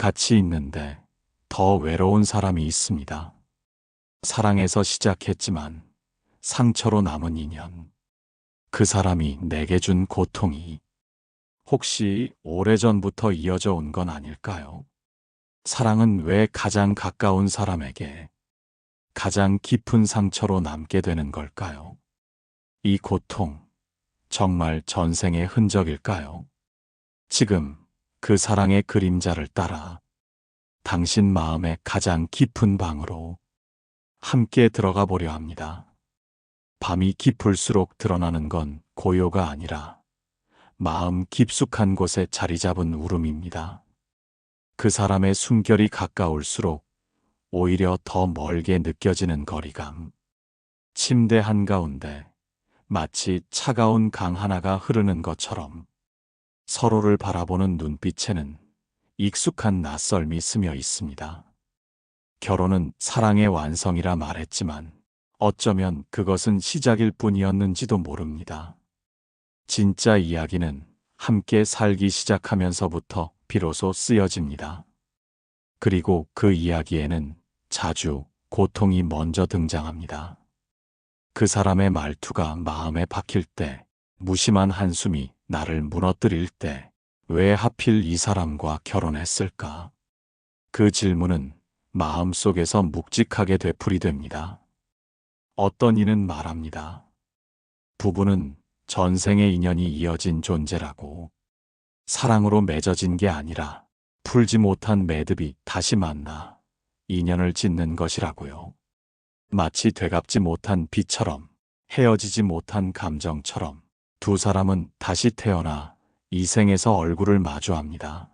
같이 있는데 더 외로운 사람이 있습니다. 사랑에서 시작했지만 상처로 남은 인연. 그 사람이 내게 준 고통이 혹시 오래전부터 이어져 온 건 아닐까요? 사랑은 왜 가장 가까운 사람에게 가장 깊은 상처로 남게 되는 걸까요? 이 고통, 정말 전생의 흔적일까요? 지금 그 사랑의 그림자를 따라 당신 마음의 가장 깊은 방으로 함께 들어가 보려 합니다. 밤이 깊을수록 드러나는 건 고요가 아니라 마음 깊숙한 곳에 자리 잡은 울음입니다. 그 사람의 숨결이 가까울수록 오히려 더 멀게 느껴지는 거리감. 침대 한가운데 마치 차가운 강 하나가 흐르는 것처럼 서로를 바라보는 눈빛에는 익숙한 낯설미 스며 있습니다. 결혼은 사랑의 완성이라 말했지만 어쩌면 그것은 시작일 뿐이었는지도 모릅니다. 진짜 이야기는 함께 살기 시작하면서부터 비로소 쓰여집니다. 그리고 그 이야기에는 자주 고통이 먼저 등장합니다. 그 사람의 말투가 마음에 박힐 때, 무심한 한숨이 나를 무너뜨릴 때, 왜 하필 이 사람과 결혼했을까? 그 질문은 마음속에서 묵직하게 되풀이됩니다. 어떤 이는 말합니다. 부부는 전생의 인연이 이어진 존재라고. 사랑으로 맺어진 게 아니라 풀지 못한 매듭이 다시 만나 인연을 짓는 것이라고요. 마치 되갚지 못한 빚처럼, 헤어지지 못한 감정처럼 두 사람은 다시 태어나 이 생에서 얼굴을 마주합니다.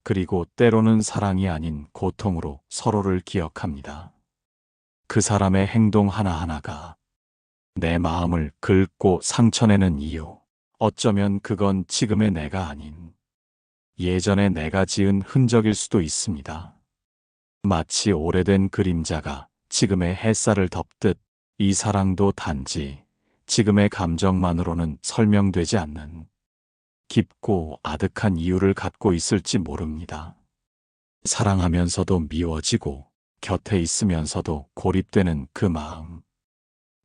그리고 때로는 사랑이 아닌 고통으로 서로를 기억합니다. 그 사람의 행동 하나하나가 내 마음을 긁고 상처내는 이유. 어쩌면 그건 지금의 내가 아닌 예전에 내가 지은 흔적일 수도 있습니다. 마치 오래된 그림자가 지금의 햇살을 덮듯 이 사랑도 단지 지금의 감정만으로는 설명되지 않는 깊고 아득한 이유를 갖고 있을지 모릅니다. 사랑하면서도 미워지고 곁에 있으면서도 고립되는 그 마음.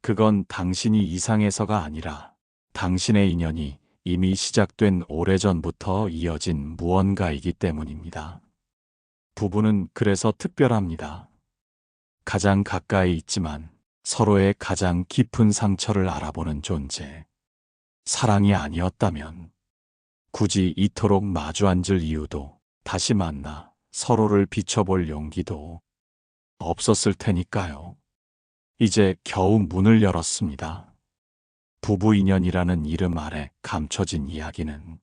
그건 당신이 이상해서가 아니라 당신의 인연이 이미 시작된 오래전부터 이어진 무언가이기 때문입니다. 부부는 그래서 특별합니다. 가장 가까이 있지만 서로의 가장 깊은 상처를 알아보는 존재. 사랑이 아니었다면 굳이 이토록 마주 앉을 이유도 다시 만나 서로를 비춰볼 용기도 없었을 테니까요. 이제 겨우 문을 열었습니다. 부부 인연이라는 이름 아래 감춰진 이야기는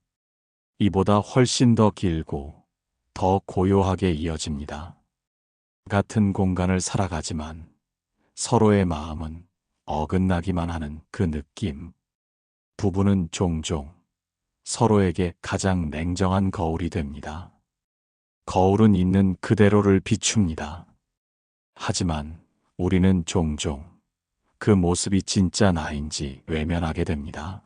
이보다 훨씬 더 길고 더 고요하게 이어집니다. 같은 공간을 살아가지만 서로의 마음은 어긋나기만 하는 그 느낌. 부부는 종종 서로에게 가장 냉정한 거울이 됩니다. 거울은 있는 그대로를 비춥니다. 하지만 우리는 종종 그 모습이 진짜 나인지 외면하게 됩니다.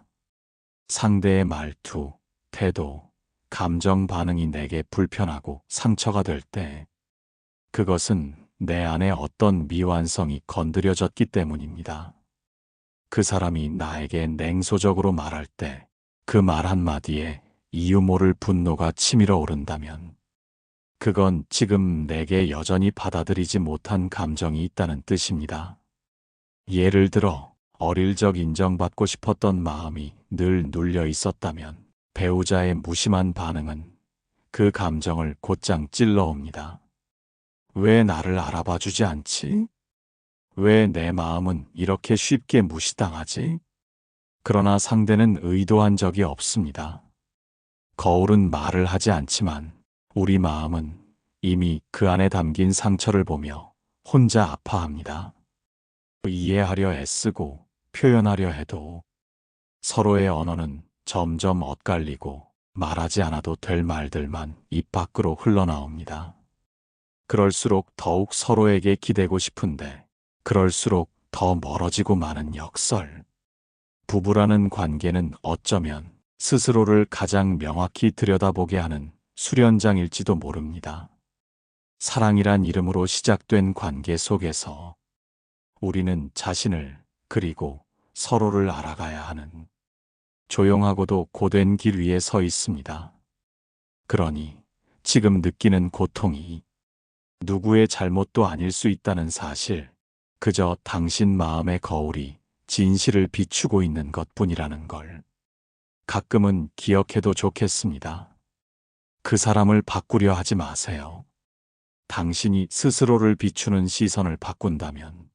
상대의 말투, 태도, 감정 반응이 내게 불편하고 상처가 될 때, 그것은 내 안에 어떤 미완성이 건드려졌기 때문입니다. 그 사람이 나에게 냉소적으로 말할 때, 그 말 한마디에 이유 모를 분노가 치밀어 오른다면, 그건 지금 내게 여전히 받아들이지 못한 감정이 있다는 뜻입니다. 예를 들어 어릴 적 인정받고 싶었던 마음이 늘 눌려 있었다면 배우자의 무심한 반응은 그 감정을 곧장 찔러옵니다. 왜 나를 알아봐 주지 않지? 왜 내 마음은 이렇게 쉽게 무시당하지? 그러나 상대는 의도한 적이 없습니다. 거울은 말을 하지 않지만 우리 마음은 이미 그 안에 담긴 상처를 보며 혼자 아파합니다. 이해하려 애쓰고 표현하려 해도 서로의 언어는 점점 엇갈리고 말하지 않아도 될 말들만 입 밖으로 흘러나옵니다. 그럴수록 더욱 서로에게 기대고 싶은데 그럴수록 더 멀어지고 마는 역설. 부부라는 관계는 어쩌면 스스로를 가장 명확히 들여다보게 하는 수련장일지도 모릅니다. 사랑이란 이름으로 시작된 관계 속에서 우리는 자신을 그리고 서로를 알아가야 하는 조용하고도 고된 길 위에 서 있습니다. 그러니 지금 느끼는 고통이 누구의 잘못도 아닐 수 있다는 사실, 그저 당신 마음의 거울이 진실을 비추고 있는 것뿐이라는 걸 가끔은 기억해도 좋겠습니다. 그 사람을 바꾸려 하지 마세요. 당신이 스스로를 비추는 시선을 바꾼다면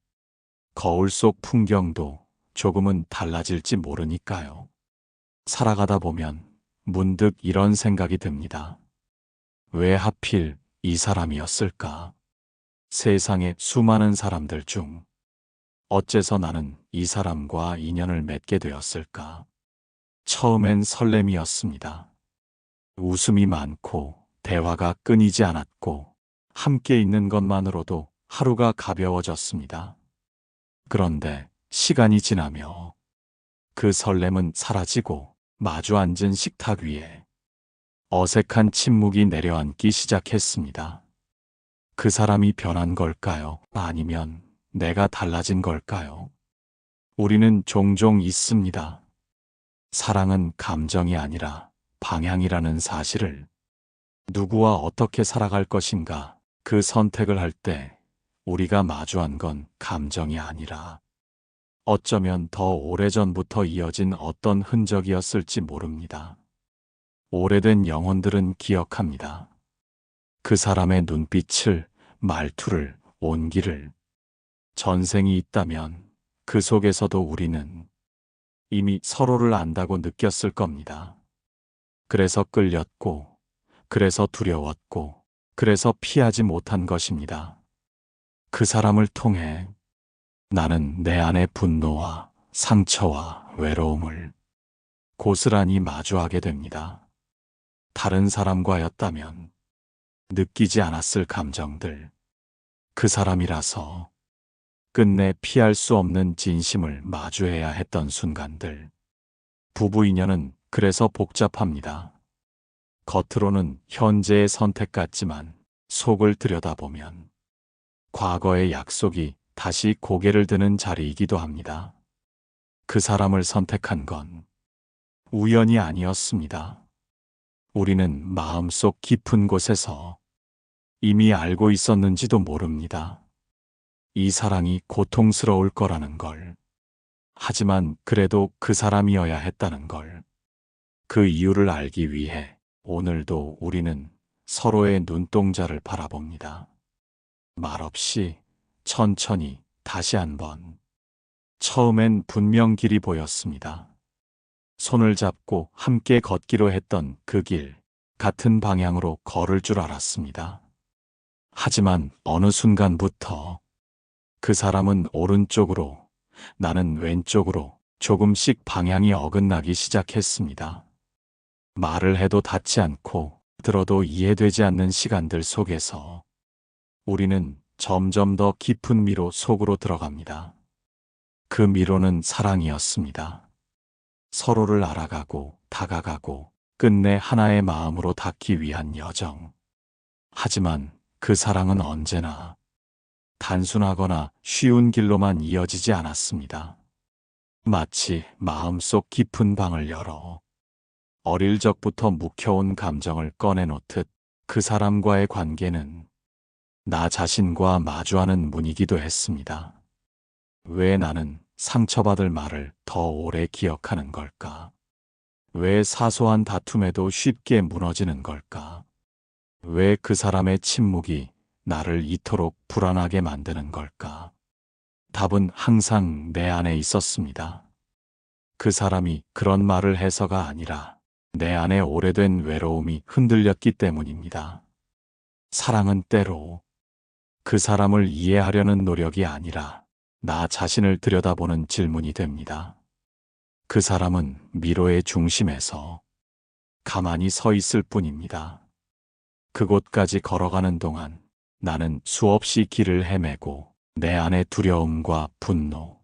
거울 속 풍경도 조금은 달라질지 모르니까요. 살아가다 보면 문득 이런 생각이 듭니다. 왜 하필 이 사람이었을까? 세상의 수많은 사람들 중 어째서 나는 이 사람과 인연을 맺게 되었을까? 처음엔 설렘이었습니다. 웃음이 많고 대화가 끊이지 않았고 함께 있는 것만으로도 하루가 가벼워졌습니다. 그런데 시간이 지나며 그 설렘은 사라지고 마주 앉은 식탁 위에 어색한 침묵이 내려앉기 시작했습니다. 그 사람이 변한 걸까요? 아니면 내가 달라진 걸까요? 우리는 종종 있습니다. 사랑은 감정이 아니라 방향이라는 사실을, 누구와 어떻게 살아갈 것인가 그 선택을 할 때 우리가 마주한 건 감정이 아니라 어쩌면 더 오래전부터 이어진 어떤 흔적이었을지 모릅니다. 오래된 영혼들은 기억합니다. 그 사람의 눈빛을, 말투를, 온기를. 전생이 있다면 그 속에서도 우리는 이미 서로를 안다고 느꼈을 겁니다. 그래서 끌렸고, 그래서 두려웠고, 그래서 피하지 못한 것입니다. 그 사람을 통해 나는 내 안의 분노와 상처와 외로움을 고스란히 마주하게 됩니다. 다른 사람과였다면 느끼지 않았을 감정들, 그 사람이라서 끝내 피할 수 없는 진심을 마주해야 했던 순간들. 부부 인연은 그래서 복잡합니다. 겉으로는 현재의 선택 같지만 속을 들여다보면 과거의 약속이 다시 고개를 드는 자리이기도 합니다. 그 사람을 선택한 건 우연이 아니었습니다. 우리는 마음속 깊은 곳에서 이미 알고 있었는지도 모릅니다. 이 사랑이 고통스러울 거라는 걸. 하지만 그래도 그 사람이어야 했다는 걸. 그 이유를 알기 위해 오늘도 우리는 서로의 눈동자를 바라봅니다. 말없이 천천히 다시 한번. 처음엔 분명 길이 보였습니다. 손을 잡고 함께 걷기로 했던 그 길, 같은 방향으로 걸을 줄 알았습니다. 하지만 어느 순간부터 그 사람은 오른쪽으로, 나는 왼쪽으로 조금씩 방향이 어긋나기 시작했습니다. 말을 해도 닿지 않고 들어도 이해되지 않는 시간들 속에서 우리는 점점 더 깊은 미로 속으로 들어갑니다. 그 미로는 사랑이었습니다. 서로를 알아가고 다가가고 끝내 하나의 마음으로 닿기 위한 여정. 하지만 그 사랑은 언제나 단순하거나 쉬운 길로만 이어지지 않았습니다. 마치 마음속 깊은 방을 열어 어릴 적부터 묵혀온 감정을 꺼내놓듯 그 사람과의 관계는 나 자신과 마주하는 문이기도 했습니다. 왜 나는 상처받을 말을 더 오래 기억하는 걸까? 왜 사소한 다툼에도 쉽게 무너지는 걸까? 왜 그 사람의 침묵이 나를 이토록 불안하게 만드는 걸까? 답은 항상 내 안에 있었습니다. 그 사람이 그런 말을 해서가 아니라 내 안에 오래된 외로움이 흔들렸기 때문입니다. 사랑은 때로 그 사람을 이해하려는 노력이 아니라 나 자신을 들여다보는 질문이 됩니다. 그 사람은 미로의 중심에서 가만히 서 있을 뿐입니다. 그곳까지 걸어가는 동안 나는 수없이 길을 헤매고 내 안의 두려움과 분노,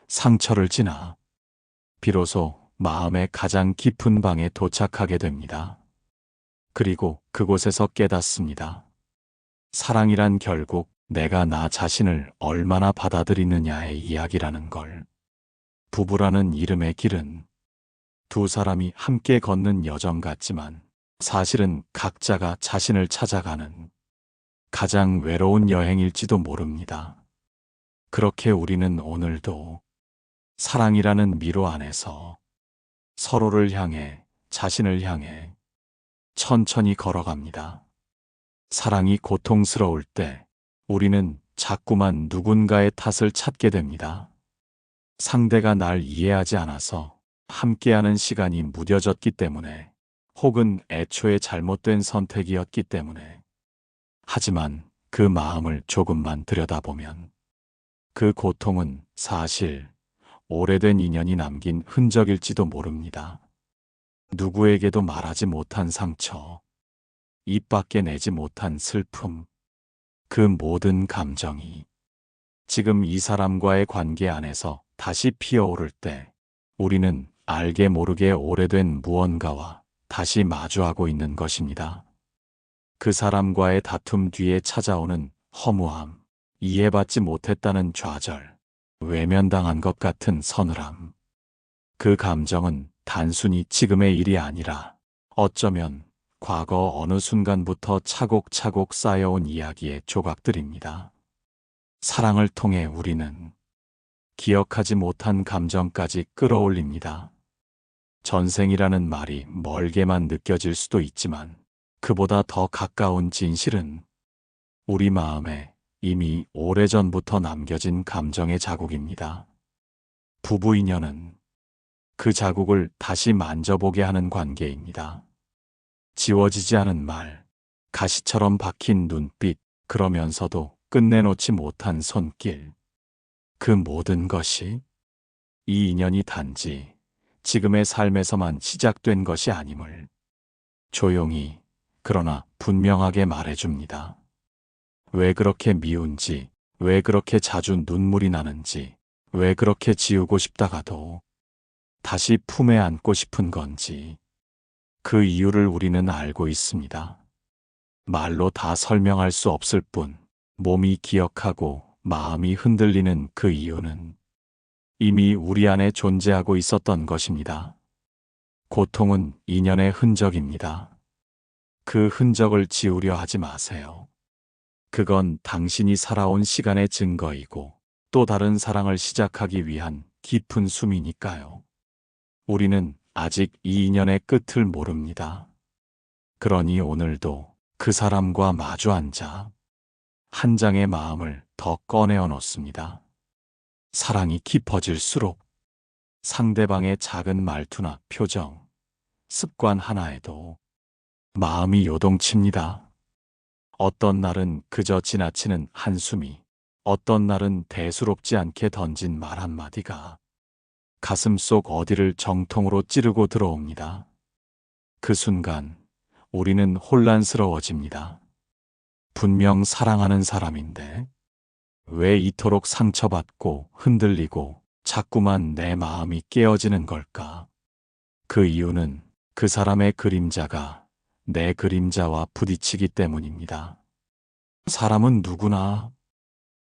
상처를 지나 비로소 마음의 가장 깊은 방에 도착하게 됩니다. 그리고 그곳에서 깨닫습니다. 사랑이란 결국 내가 나 자신을 얼마나 받아들이느냐의 이야기라는 걸. 부부라는 이름의 길은 두 사람이 함께 걷는 여정 같지만 사실은 각자가 자신을 찾아가는 가장 외로운 여행일지도 모릅니다. 그렇게 우리는 오늘도 사랑이라는 미로 안에서 서로를 향해, 자신을 향해 천천히 걸어갑니다. 사랑이 고통스러울 때 우리는 자꾸만 누군가의 탓을 찾게 됩니다. 상대가 날 이해하지 않아서 함께하는 시간이 무뎌졌기 때문에, 혹은 애초에 잘못된 선택이었기 때문에. 하지만 그 마음을 조금만 들여다보면 그 고통은 사실 오래된 인연이 남긴 흔적일지도 모릅니다. 누구에게도 말하지 못한 상처, 입 밖에 내지 못한 슬픔, 그 모든 감정이 지금 이 사람과의 관계 안에서 다시 피어오를 때 우리는 알게 모르게 오래된 무언가와 다시 마주하고 있는 것입니다. 그 사람과의 다툼 뒤에 찾아오는 허무함, 이해받지 못했다는 좌절, 외면당한 것 같은 서늘함. 그 감정은 단순히 지금의 일이 아니라 어쩌면 과거 어느 순간부터 차곡차곡 쌓여온 이야기의 조각들입니다. 사랑을 통해 우리는 기억하지 못한 감정까지 끌어올립니다. 전생이라는 말이 멀게만 느껴질 수도 있지만 그보다 더 가까운 진실은 우리 마음에 이미 오래전부터 남겨진 감정의 자국입니다. 부부 인연은 그 자국을 다시 만져보게 하는 관계입니다. 지워지지 않은 말, 가시처럼 박힌 눈빛, 그러면서도 끝내놓지 못한 손길. 그 모든 것이 이 인연이 단지 지금의 삶에서만 시작된 것이 아님을 조용히 그러나 분명하게 말해줍니다. 왜 그렇게 미운지, 왜 그렇게 자주 눈물이 나는지, 왜 그렇게 지우고 싶다가도 다시 품에 안고 싶은 건지, 그 이유를 우리는 알고 있습니다. 말로 다 설명할 수 없을 뿐, 몸이 기억하고 마음이 흔들리는 그 이유는 이미 우리 안에 존재하고 있었던 것입니다. 고통은 인연의 흔적입니다. 그 흔적을 지우려 하지 마세요. 그건 당신이 살아온 시간의 증거이고 또 다른 사랑을 시작하기 위한 깊은 숨이니까요. 우리는 아직 이 인연의 끝을 모릅니다. 그러니 오늘도 그 사람과 마주 앉아 한 장의 마음을 더 꺼내어 놓습니다. 사랑이 깊어질수록 상대방의 작은 말투나 표정, 습관 하나에도 마음이 요동칩니다. 어떤 날은 그저 지나치는 한숨이, 어떤 날은 대수롭지 않게 던진 말 한마디가 가슴 속 어디를 정통으로 찌르고 들어옵니다. 그 순간 우리는 혼란스러워집니다. 분명 사랑하는 사람인데 왜 이토록 상처받고 흔들리고 자꾸만 내 마음이 깨어지는 걸까? 그 이유는 그 사람의 그림자가 내 그림자와 부딪히기 때문입니다. 사람은 누구나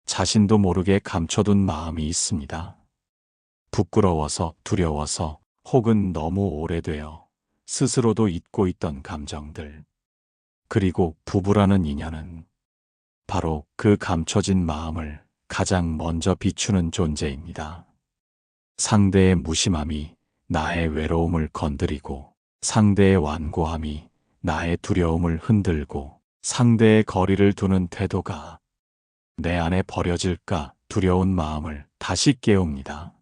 자신도 모르게 감춰둔 마음이 있습니다. 부끄러워서, 두려워서, 혹은 너무 오래되어 스스로도 잊고 있던 감정들. 그리고 부부라는 인연은 바로 그 감춰진 마음을 가장 먼저 비추는 존재입니다. 상대의 무심함이 나의 외로움을 건드리고, 상대의 완고함이 나의 두려움을 흔들고, 상대의 거리를 두는 태도가 내 안에 버려질까 두려운 마음을 다시 깨웁니다.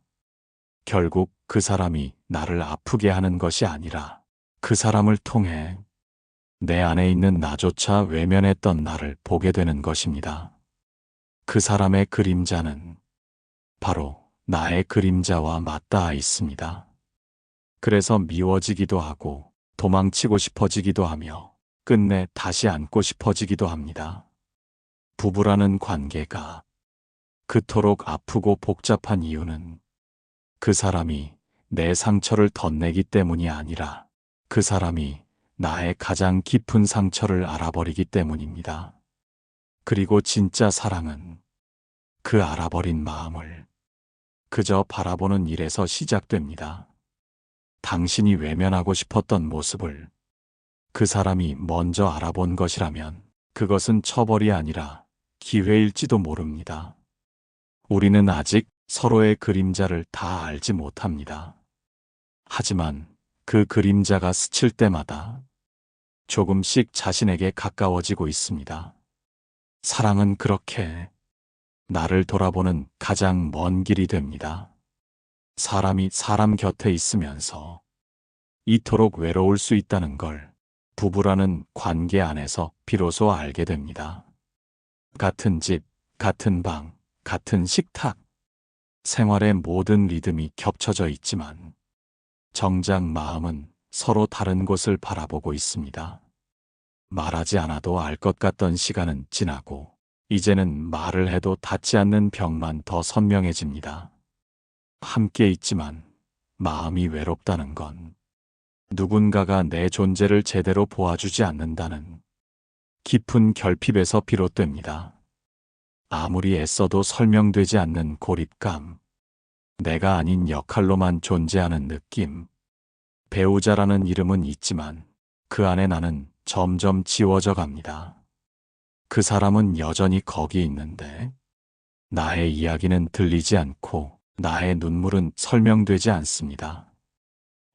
결국 그 사람이 나를 아프게 하는 것이 아니라 그 사람을 통해 내 안에 있는 나조차 외면했던 나를 보게 되는 것입니다. 그 사람의 그림자는 바로 나의 그림자와 맞닿아 있습니다. 그래서 미워지기도 하고 도망치고 싶어지기도 하며 끝내 다시 안고 싶어지기도 합니다. 부부라는 관계가 그토록 아프고 복잡한 이유는 그 사람이 내 상처를 덧내기 때문이 아니라 그 사람이 나의 가장 깊은 상처를 알아버리기 때문입니다. 그리고 진짜 사랑은 그 알아버린 마음을 그저 바라보는 일에서 시작됩니다. 당신이 외면하고 싶었던 모습을 그 사람이 먼저 알아본 것이라면 그것은 처벌이 아니라 기회일지도 모릅니다. 우리는 아직 서로의 그림자를 다 알지 못합니다. 하지만 그 그림자가 스칠 때마다 조금씩 자신에게 가까워지고 있습니다. 사랑은 그렇게 나를 돌아보는 가장 먼 길이 됩니다. 사람이 사람 곁에 있으면서 이토록 외로울 수 있다는 걸 부부라는 관계 안에서 비로소 알게 됩니다. 같은 집, 같은 방, 같은 식탁, 생활의 모든 리듬이 겹쳐져 있지만 정작 마음은 서로 다른 곳을 바라보고 있습니다. 말하지 않아도 알 것 같던 시간은 지나고 이제는 말을 해도 닿지 않는 벽만 더 선명해집니다. 함께 있지만 마음이 외롭다는 건 누군가가 내 존재를 제대로 보아주지 않는다는 깊은 결핍에서 비롯됩니다. 아무리 애써도 설명되지 않는 고립감, 내가 아닌 역할로만 존재하는 느낌, 배우자라는 이름은 있지만 그 안에 나는 점점 지워져 갑니다. 그 사람은 여전히 거기 있는데 나의 이야기는 들리지 않고 나의 눈물은 설명되지 않습니다.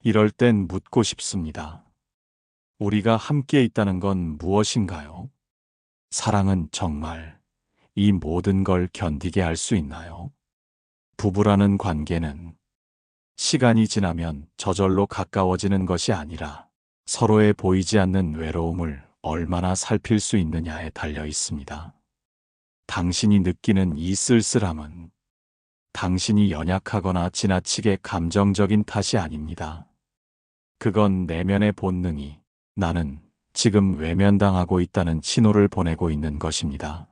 이럴 땐 묻고 싶습니다. 우리가 함께 있다는 건 무엇인가요? 사랑은 정말 이 모든 걸 견디게 할 수 있나요? 부부라는 관계는 시간이 지나면 저절로 가까워지는 것이 아니라 서로의 보이지 않는 외로움을 얼마나 살필 수 있느냐에 달려 있습니다. 당신이 느끼는 이 쓸쓸함은 당신이 연약하거나 지나치게 감정적인 탓이 아닙니다. 그건 내면의 본능이 나는 지금 외면당하고 있다는 신호를 보내고 있는 것입니다.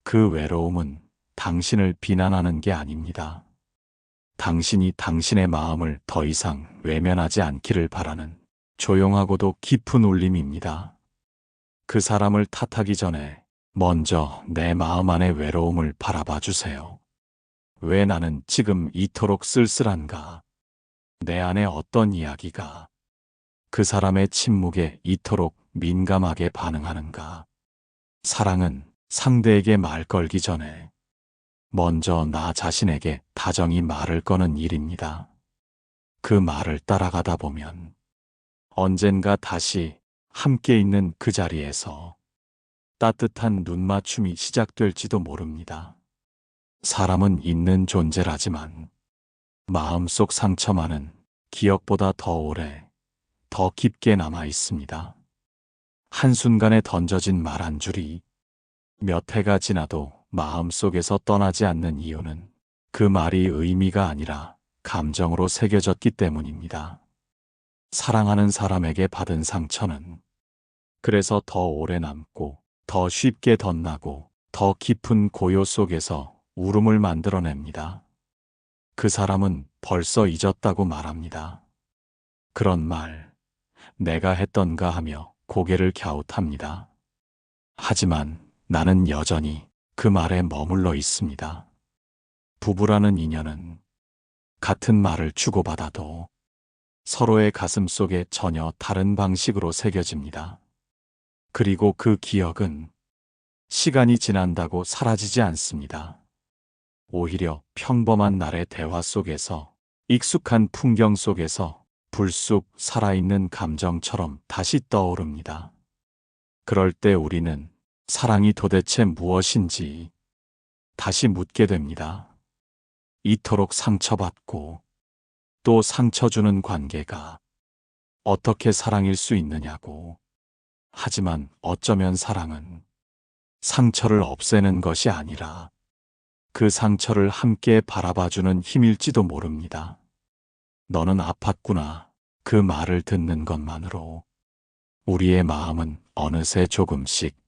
그 외로움은 당신을 비난하는 게 아닙니다. 당신이 당신의 마음을 더 이상 외면하지 않기를 바라는 조용하고도 깊은 울림입니다. 그 사람을 탓하기 전에 먼저 내 마음 안의 외로움을 바라봐 주세요. 왜 나는 지금 이토록 쓸쓸한가? 내 안에 어떤 이야기가 그 사람의 침묵에 이토록 민감하게 반응하는가? 사랑은 상대에게 말 걸기 전에 먼저 나 자신에게 다정히 말을 거는 일입니다. 그 말을 따라가다 보면 언젠가 다시 함께 있는 그 자리에서 따뜻한 눈맞춤이 시작될지도 모릅니다. 사람은 있는 존재라지만 마음속 상처만은 기억보다 더 오래, 더 깊게 남아 있습니다. 한순간에 던져진 말 한 줄이 몇 해가 지나도 마음속에서 떠나지 않는 이유는 그 말이 의미가 아니라 감정으로 새겨졌기 때문입니다. 사랑하는 사람에게 받은 상처는 그래서 더 오래 남고 더 쉽게 덧나고 더 깊은 고요 속에서 울음을 만들어냅니다. 그 사람은 벌써 잊었다고 말합니다. 그런 말, 내가 했던가 하며 고개를 갸웃합니다. 하지만 나는 여전히 그 말에 머물러 있습니다. 부부라는 인연은 같은 말을 주고받아도 서로의 가슴 속에 전혀 다른 방식으로 새겨집니다. 그리고 그 기억은 시간이 지난다고 사라지지 않습니다. 오히려 평범한 날의 대화 속에서 익숙한 풍경 속에서 불쑥 살아있는 감정처럼 다시 떠오릅니다. 그럴 때 우리는 사랑이 도대체 무엇인지 다시 묻게 됩니다. 이토록 상처받고 또 상처 주는 관계가 어떻게 사랑일 수 있느냐고. 하지만 어쩌면 사랑은 상처를 없애는 것이 아니라 그 상처를 함께 바라봐주는 힘일지도 모릅니다. 너는 아팠구나. 그 말을 듣는 것만으로 우리의 마음은 어느새 조금씩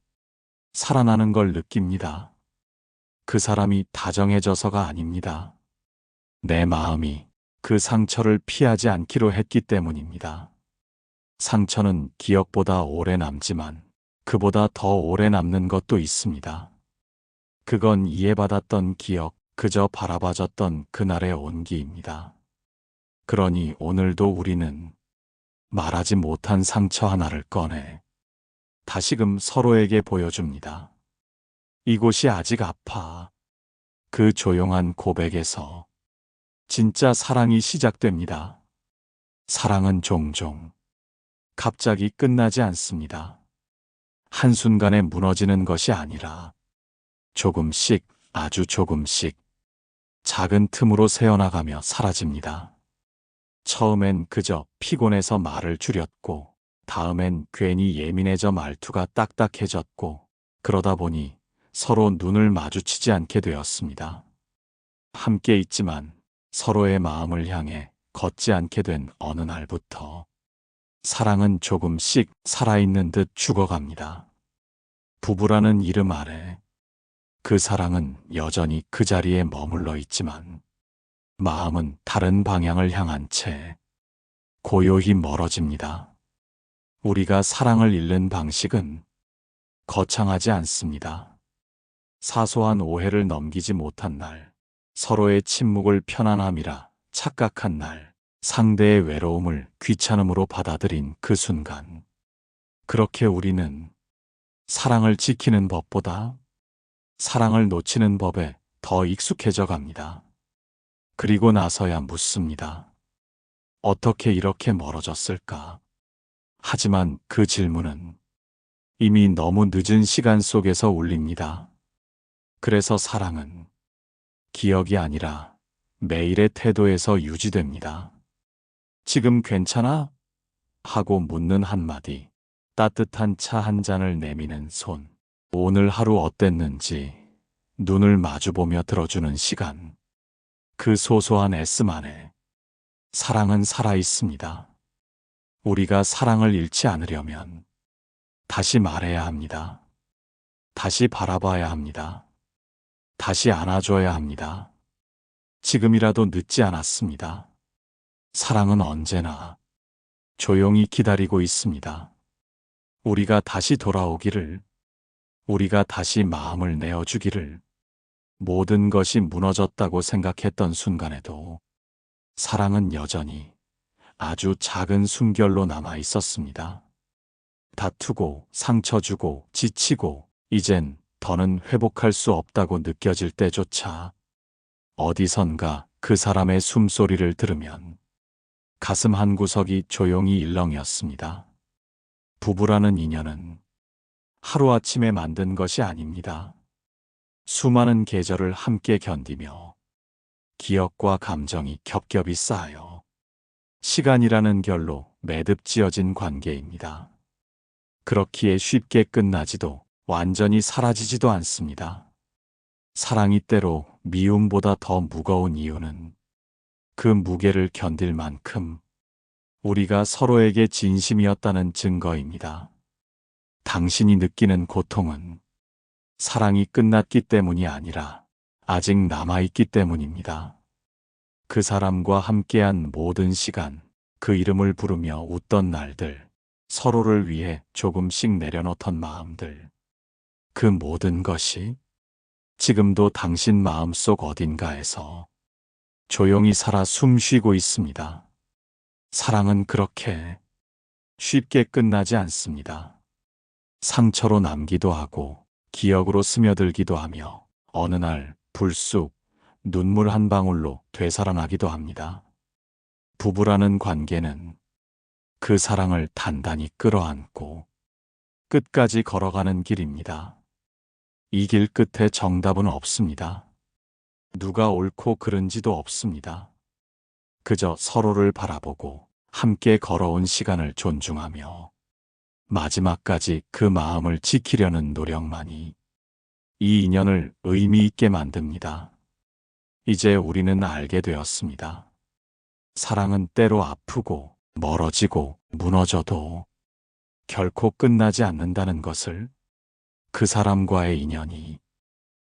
살아나는 걸 느낍니다. 그 사람이 다정해져서가 아닙니다. 내 마음이 그 상처를 피하지 않기로 했기 때문입니다. 상처는 기억보다 오래 남지만 그보다 더 오래 남는 것도 있습니다. 그건 이해받았던 기억, 그저 바라봐줬던 그날의 온기입니다. 그러니 오늘도 우리는 말하지 못한 상처 하나를 꺼내 다시금 서로에게 보여줍니다. 이곳이 아직 아파. 그 조용한 고백에서 진짜 사랑이 시작됩니다. 사랑은 종종 갑자기 끝나지 않습니다. 한순간에 무너지는 것이 아니라 조금씩, 아주 조금씩 작은 틈으로 새어나가며 사라집니다. 처음엔 그저 피곤해서 말을 줄였고, 다음엔 괜히 예민해져 말투가 딱딱해졌고, 그러다 보니 서로 눈을 마주치지 않게 되었습니다. 함께 있지만 서로의 마음을 향해 걷지 않게 된 어느 날부터 사랑은 조금씩 살아있는 듯 죽어갑니다. 부부라는 이름 아래 그 사랑은 여전히 그 자리에 머물러 있지만 마음은 다른 방향을 향한 채 고요히 멀어집니다. 우리가 사랑을 잃는 방식은 거창하지 않습니다. 사소한 오해를 넘기지 못한 날, 서로의 침묵을 편안함이라 착각한 날, 상대의 외로움을 귀찮음으로 받아들인 그 순간, 그렇게 우리는 사랑을 지키는 법보다 사랑을 놓치는 법에 더 익숙해져 갑니다. 그리고 나서야 묻습니다. 어떻게 이렇게 멀어졌을까? 하지만 그 질문은 이미 너무 늦은 시간 속에서 울립니다. 그래서 사랑은 기억이 아니라 매일의 태도에서 유지됩니다. 지금 괜찮아? 하고 묻는 한마디, 따뜻한 차 한 잔을 내미는 손, 오늘 하루 어땠는지 눈을 마주보며 들어주는 시간, 그 소소한 애씀 안에 사랑은 살아있습니다. 우리가 사랑을 잃지 않으려면 다시 말해야 합니다. 다시 바라봐야 합니다. 다시 안아줘야 합니다. 지금이라도 늦지 않았습니다. 사랑은 언제나 조용히 기다리고 있습니다. 우리가 다시 돌아오기를, 우리가 다시 마음을 내어주기를. 모든 것이 무너졌다고 생각했던 순간에도 사랑은 여전히 아주 작은 숨결로 남아 있었습니다. 다투고 상처 주고 지치고 이젠 더는 회복할 수 없다고 느껴질 때조차 어디선가 그 사람의 숨소리를 들으면 가슴 한구석이 조용히 일렁였습니다. 부부라는 인연은 하루아침에 만든 것이 아닙니다. 수많은 계절을 함께 견디며 기억과 감정이 겹겹이 쌓여 시간이라는 결로 매듭 지어진 관계입니다. 그렇기에 쉽게 끝나지도 완전히 사라지지도 않습니다. 사랑이 때로 미움보다 더 무거운 이유는 그 무게를 견딜 만큼 우리가 서로에게 진심이었다는 증거입니다. 당신이 느끼는 고통은 사랑이 끝났기 때문이 아니라 아직 남아있기 때문입니다. 그 사람과 함께한 모든 시간, 그 이름을 부르며 웃던 날들, 서로를 위해 조금씩 내려놓던 마음들, 그 모든 것이 지금도 당신 마음속 어딘가에서 조용히 살아 숨쉬고 있습니다. 사랑은 그렇게 쉽게 끝나지 않습니다. 상처로 남기도 하고 기억으로 스며들기도 하며 어느 날 불쑥 눈물 한 방울로 되살아나기도 합니다. 부부라는 관계는 그 사랑을 단단히 끌어안고 끝까지 걸어가는 길입니다. 이 길 끝에 정답은 없습니다. 누가 옳고 그른지도 없습니다. 그저 서로를 바라보고 함께 걸어온 시간을 존중하며 마지막까지 그 마음을 지키려는 노력만이 이 인연을 의미 있게 만듭니다. 이제 우리는 알게 되었습니다. 사랑은 때로 아프고 멀어지고 무너져도 결코 끝나지 않는다는 것을, 그 사람과의 인연이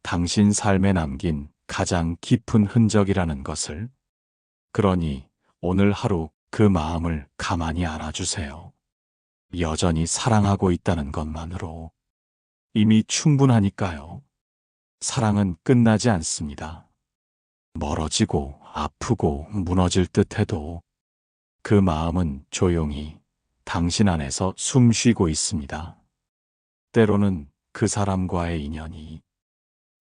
당신 삶에 남긴 가장 깊은 흔적이라는 것을. 그러니 오늘 하루 그 마음을 가만히 안아주세요. 여전히 사랑하고 있다는 것만으로 이미 충분하니까요. 사랑은 끝나지 않습니다. 멀어지고 아프고 무너질 듯 해도 그 마음은 조용히 당신 안에서 숨 쉬고 있습니다. 때로는 그 사람과의 인연이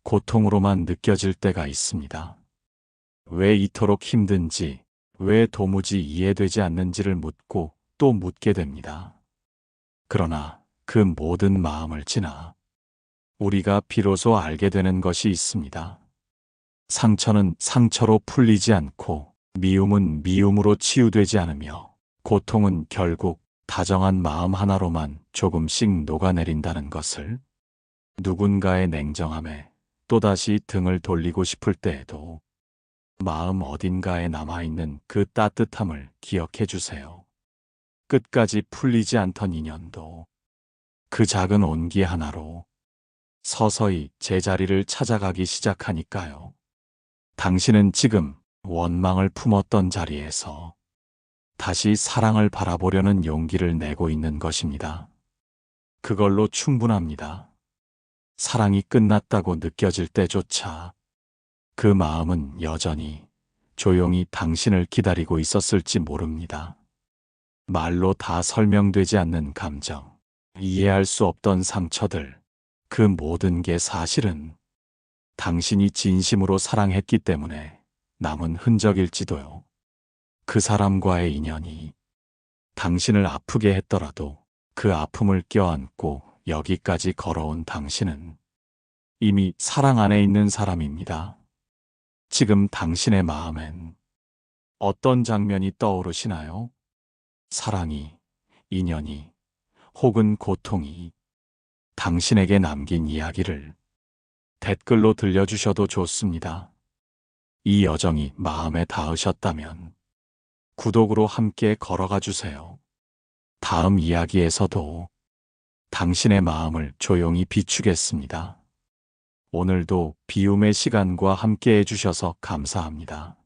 고통으로만 느껴질 때가 있습니다. 왜 이토록 힘든지, 왜 도무지 이해되지 않는지를 묻고 또 묻게 됩니다. 그러나 그 모든 마음을 지나 우리가 비로소 알게 되는 것이 있습니다. 상처는 상처로 풀리지 않고 미움은 미움으로 치유되지 않으며 고통은 결국 다정한 마음 하나로만 조금씩 녹아내린다는 것을 누군가의 냉정함에 또다시 등을 돌리고 싶을 때에도 마음 어딘가에 남아있는 그 따뜻함을 기억해 주세요. 끝까지 풀리지 않던 인연도 그 작은 온기 하나로 서서히 제자리를 찾아가기 시작하니까요. 당신은 지금 원망을 품었던 자리에서 다시 사랑을 바라보려는 용기를 내고 있는 것입니다. 그걸로 충분합니다. 사랑이 끝났다고 느껴질 때조차 그 마음은 여전히 조용히 당신을 기다리고 있었을지 모릅니다. 말로 다 설명되지 않는 감정, 이해할 수 없던 상처들, 그 모든 게 사실은 당신이 진심으로 사랑했기 때문에 남은 흔적일지도요. 그 사람과의 인연이 당신을 아프게 했더라도 그 아픔을 껴안고 여기까지 걸어온 당신은 이미 사랑 안에 있는 사람입니다. 지금 당신의 마음엔 어떤 장면이 떠오르시나요? 사랑이, 인연이, 혹은 고통이 당신에게 남긴 이야기를 댓글로 들려주셔도 좋습니다. 이 여정이 마음에 닿으셨다면 구독으로 함께 걸어가 주세요. 다음 이야기에서도 당신의 마음을 조용히 비추겠습니다. 오늘도 비움의 시간과 함께 해주셔서 감사합니다.